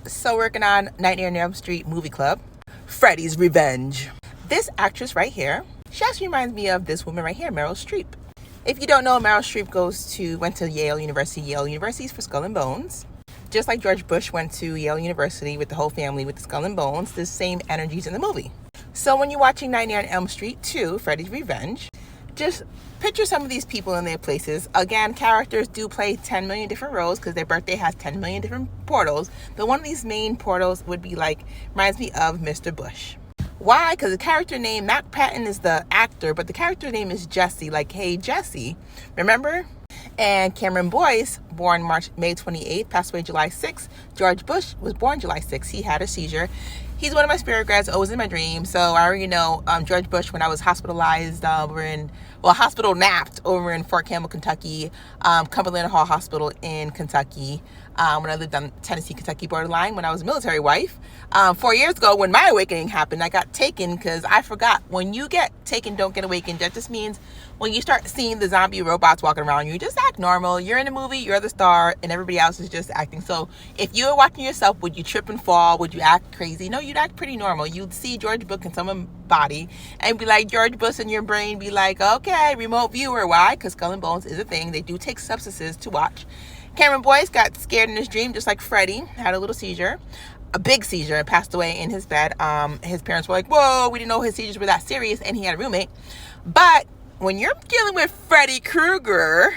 So working on Nightmare on Elm Street movie club, Freddy's Revenge. This actress right here, she actually reminds me of this woman right here, Meryl Streep. If you don't know, Meryl Streep went to Yale University. Yale University is for Skull and Bones. Just like George Bush went to Yale University with the whole family with the Skull and Bones, the same energies in the movie. So when you're watching Nightmare on Elm Street 2, Freddy's Revenge, just picture some of these people in their places. Again, characters do play 10 million different roles because their birthday has 10 million different portals. But one of these main portals would be reminds me of Mr. Bush. Why? Because the character name, Matt Patton is the actor, but the character name is Jesse, like, hey, Jesse. Remember? And Cameron Boyce, born May 28th, passed away July 6th. George Bush was born July 6th. He had a seizure. He's one of my spirit guides, always in my dreams. So I already know George Bush when I was hospitalized hospital napped over in Fort Campbell, Kentucky, Cumberland Hall Hospital in Kentucky, when I lived on Tennessee, Kentucky borderline, when I was a military wife. 4 years ago, when my awakening happened, I got taken because I forgot. When you get taken, don't get awakened. That just means when you start seeing the zombie robots walking around, you just act normal. You're in a movie, you're the star, and everybody else is just acting. So if you were watching yourself, would you trip and fall? Would you act crazy? No, you'd act pretty normal. You'd see George Bush in someone's body and be like, George Bush in your brain, be like, okay, remote viewer. Why? Because Skull and Bones is a thing. They do take substances to watch. Cameron Boyce got scared in his dream, just like Freddy, had a little seizure. A big seizure, and passed away in his bed. His parents were like, whoa, we didn't know his seizures were that serious, and he had a roommate. But when you're dealing with Freddy Krueger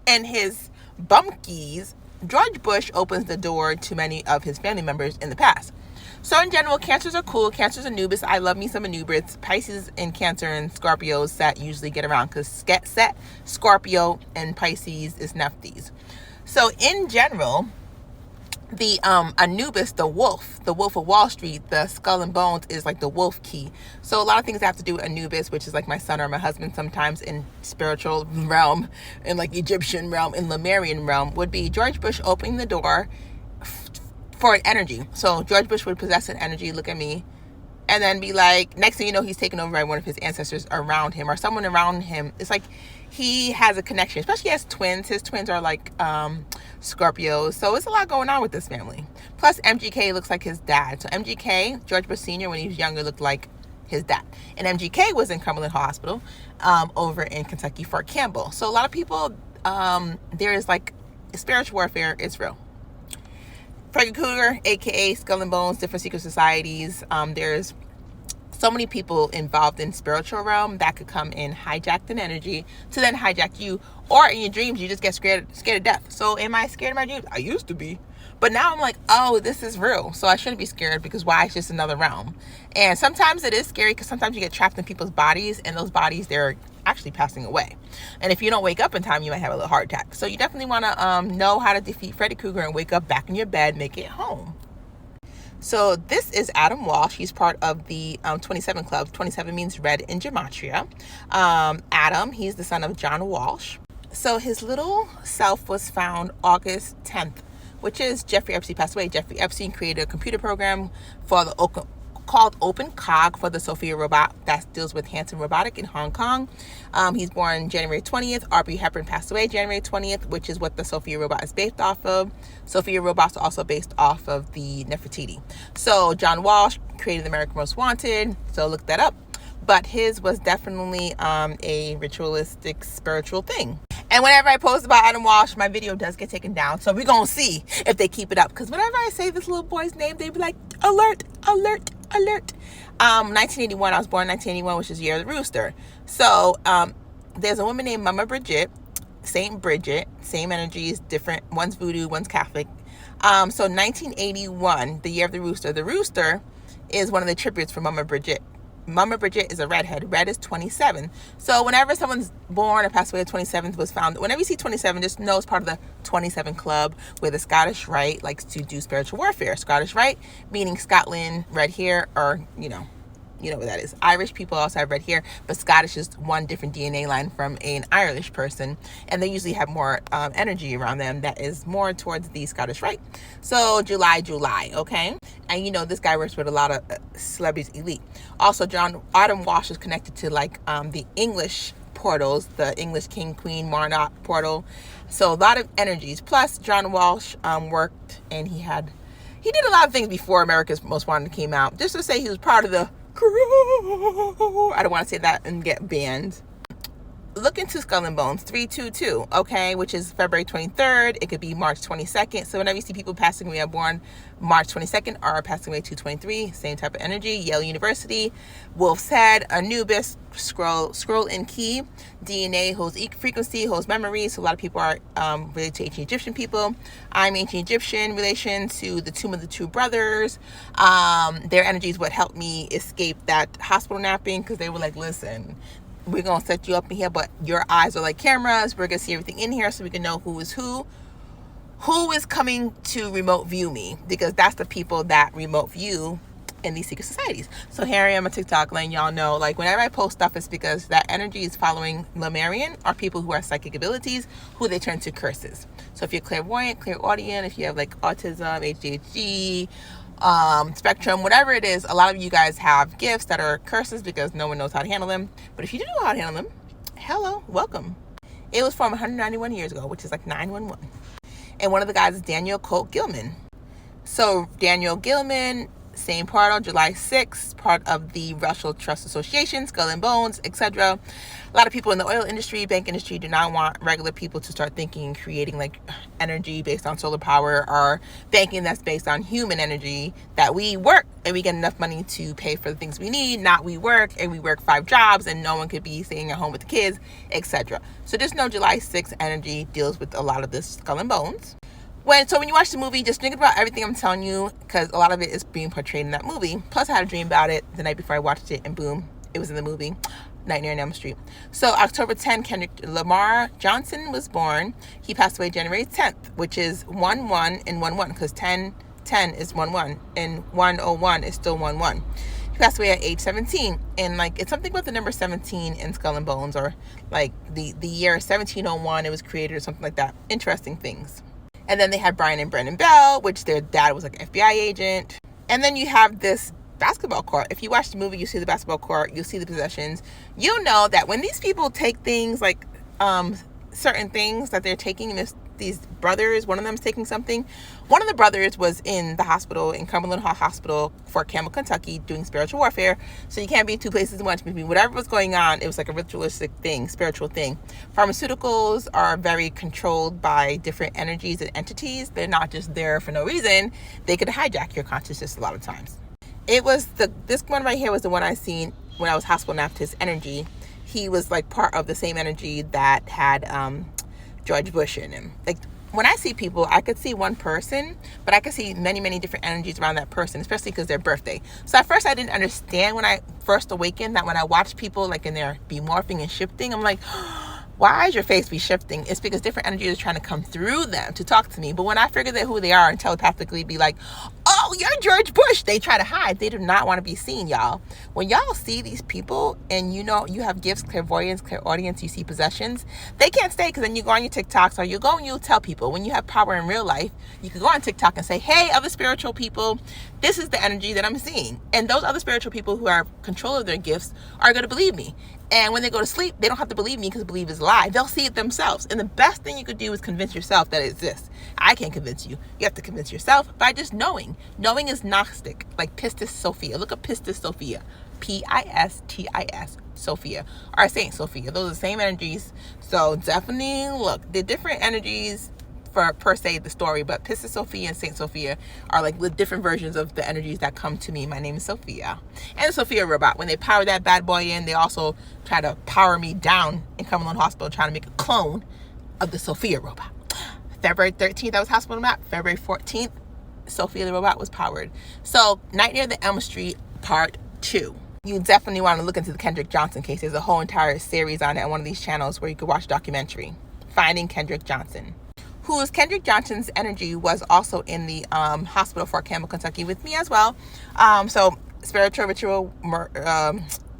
and his bumkies, George Bush opens the door to many of his family members in the past. So in general, cancers are cool. Cancers are Anubis. I love me some Anubis. Pisces and Cancer and Scorpios that usually get around because Set, Scorpio, and Pisces is Nephthys. So in general, the Anubis, the wolf of Wall Street, the Skull and Bones is like the wolf key. So a lot of things have to do with Anubis, which is like my son or my husband sometimes in spiritual realm, in like Egyptian realm, in Lemurian realm, would be George Bush opening the door for an energy. So George Bush would possess an energy, look at me, and then be like, next thing you know, he's taken over by one of his ancestors around him or someone around him. It's like he has a connection, especially as twins. His twins are like Scorpios. So it's a lot going on with this family. Plus MGK looks like his dad. So MGK, George Bush Sr., when he was younger, looked like his dad. And MGK was in Cumberland Hospital over in Kentucky, Fort Campbell. So a lot of people, there is like spiritual warfare is real. Freddy Krueger, aka Skull and Bones, different secret societies. There's so many people involved in spiritual realm that could come in hijacked an energy to then hijack you, or in your dreams you just get scared of death. So am I scared of my dreams? I used to be, but now I'm like, oh, this is real, so I shouldn't be scared because why? It's just another realm. And sometimes it is scary because sometimes you get trapped in people's bodies, and those bodies, they're actually passing away. And if you don't wake up in time, you might have a little heart attack. So you definitely want to know how to defeat Freddy Krueger and wake up back in your bed, make it home. So this is Adam Walsh. He's part of the 27 Club. 27 means red in gematria. Adam, he's the son of John Walsh. So his little self was found August 10th, which is Jeffrey Epstein passed away. Jeffrey Epstein created a computer program called OpenCog for the Sophia robot that deals with Hanson Robotic in Hong Kong. He's born January 20th. Aubrey Hepburn passed away January 20th, which is what the Sophia robot is based off of. Sophia robots are also based off of the Nefertiti. So John Walsh created American Most Wanted, so look that up. But his was definitely a ritualistic spiritual thing. And whenever I post about Adam Walsh, my video does get taken down. So we're going to see if they keep it up. Because whenever I say this little boy's name, they be like, alert, alert, alert. 1981, I was born in 1981, which is the year of the rooster. So there's a woman named Mama Bridget, Saint Bridget, same energies, different. One's voodoo, one's Catholic. So 1981, the year of the rooster. The rooster is one of the tributes for Mama Bridget. Mama Bridget is a redhead. Red is 27. So whenever someone's born or passed away, the 27th was found. Whenever you see 27, just know it's part of the 27 Club, where the Scottish Rite likes to do spiritual warfare. Scottish Rite, meaning Scotland, red hair, or, you know what that is. Irish people also have red hair, but Scottish is one different DNA line from an Irish person, and they usually have more energy around them that is more towards the Scottish Rite. So July, okay? And this guy works with a lot of celebrities, elite. Also, Adam Walsh is connected to the English portals, the English King, Queen, Monarch portal. So a lot of energies. Plus, John Walsh worked, and he had he did a lot of things before America's Most Wanted came out. Just to say he was part of the crew. I don't want to say that and get banned. Look into Skull and Bones 322, okay, which is February 23rd. It could be March 22nd. So whenever you see people passing away are born March 22nd or passing away 223, same type of energy. Yale University, Wolf's Head, Anubis, scroll and key. DNA holds frequency, holds memory. So a lot of people are related to ancient Egyptian people. I'm ancient Egyptian, relation to the tomb of the two brothers. Their energy is what helped me escape that hospital napping, because they were like, listen, we're going to set you up in here, but your eyes are like cameras. We're going to see everything in here so we can know who is who is coming to remote view me, because that's the people that remote view in these secret societies. So here I am on TikTok letting y'all know, like, whenever I post stuff, it's because that energy is following Lemurian, or people who are psychic abilities, who they turn to curses. So if you're clairvoyant, clairaudient, if you have like autism, ADHD, spectrum, whatever it is, a lot of you guys have gifts that are curses because no one knows how to handle them. But if you do know how to handle them, hello, welcome. It was from 191 years ago, which is like 911. And one of the guys is Daniel Colt Gilman. So Daniel Gilman, same part on July 6th, part of the Russell Trust Association, Skull and Bones, etc. A lot of people in the oil industry, bank industry, do not want regular people to start thinking and creating like energy based on solar power, or banking that's based on human energy, that we work and we get enough money to pay for the things we need, not we work and we work 5 jobs and no one could be staying at home with the kids, etc. So just know July 6th energy deals with a lot of this Skull and Bones. When you watch the movie, just think about everything I'm telling you, because a lot of it is being portrayed in that movie. Plus, I had a dream about it the night before I watched it, and boom, it was in the movie, Nightmare on Elm Street. So October 10th, Kendrick Lamar Johnson was born. He passed away January 10th, which is 1-1 and 1-1, because 10 is 1-1, and 101 is still 1-1. He passed away at age 17, and like, it's something about the number 17 in Skull and Bones, or like the year 1701 it was created, or something like that. Interesting things. And then they had Brian and Brennan Bell, which their dad was like an FBI agent. And then you have this basketball court. If you watch the movie, you see the basketball court, you'll see the possessions. You know that when these people take things like certain things that they're taking, these brothers, one of them is taking something. One of the brothers was in the hospital, in Cumberland Hall Hospital, Fort Campbell, Kentucky, doing spiritual warfare. So you can't be in 2 places at once. Maybe whatever was going on, it was like a ritualistic thing, spiritual thing. Pharmaceuticals are very controlled by different energies and entities. They're not just there for no reason. They could hijack your consciousness a lot of times. This one right here was the one I seen when I was hospital napped his energy. He was like part of the same energy that had George Bush in him. Like, when I see people, I could see one person, but I could see many, many different energies around that person, especially because their birthday. So at first I didn't understand when I first awakened that when I watched people like in there be morphing and shifting, I'm like, why is your face be shifting? It's because different energies are trying to come through them to talk to me. But when I figure out who they are and telepathically be like, oh, you're George Bush, they try to hide. They do not want to be seen, y'all. When y'all see these people and you know you have gifts, clairvoyance, clairaudience, you see possessions, they can't stay, because then you go on your TikToks, or you go and you tell people. When you have power in real life, you can go on TikTok and say, hey, other spiritual people, this is the energy that I'm seeing. And those other spiritual people who are control of their gifts are going to believe me. And when they go to sleep, they don't have to believe me, because believe is a lie. They'll see it themselves. And the best thing you could do is convince yourself that it exists. I can't convince you. You have to convince yourself by just knowing. Knowing is Gnostic, like Pistis Sophia. Look up Pistis Sophia. Pistis Sophia. Or Saint Sophia. Those are the same energies. So definitely look. The different energies for per se the story, but Pistis Sophia and Saint Sophia are like the different versions of the energies that come to me. My name is Sophia. And the Sophia robot, when they power that bad boy in, they also try to power me down in Cumberland Hospital, trying to make a clone of the Sophia robot. February 13th, I was hospital map. February 14th, Sophia the robot was powered. So, Night Near the Elm Street, part 2. You definitely want to look into the Kendrick Johnson case. There's a whole entire series on it on one of these channels where you could watch a documentary. Finding Kendrick Johnson. Kendrick Johnson's energy was also in the hospital Fort Campbell, Kentucky with me as well. So spiritual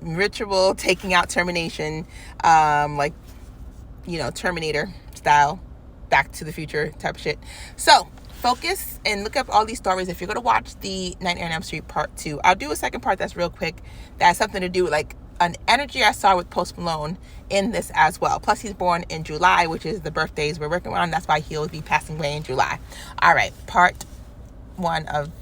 ritual taking out termination, like, you know, Terminator style, Back to the Future type of shit. So focus and look up all these stories. If you're going to watch the Nightmare on Elm Street part 2, I'll do a second part that's real quick. That has something to do with like an energy I saw with Post Malone in this as well. Plus, he's born in July, which is the birthdays we're working on. That's why he'll be passing away in July. All right, part one of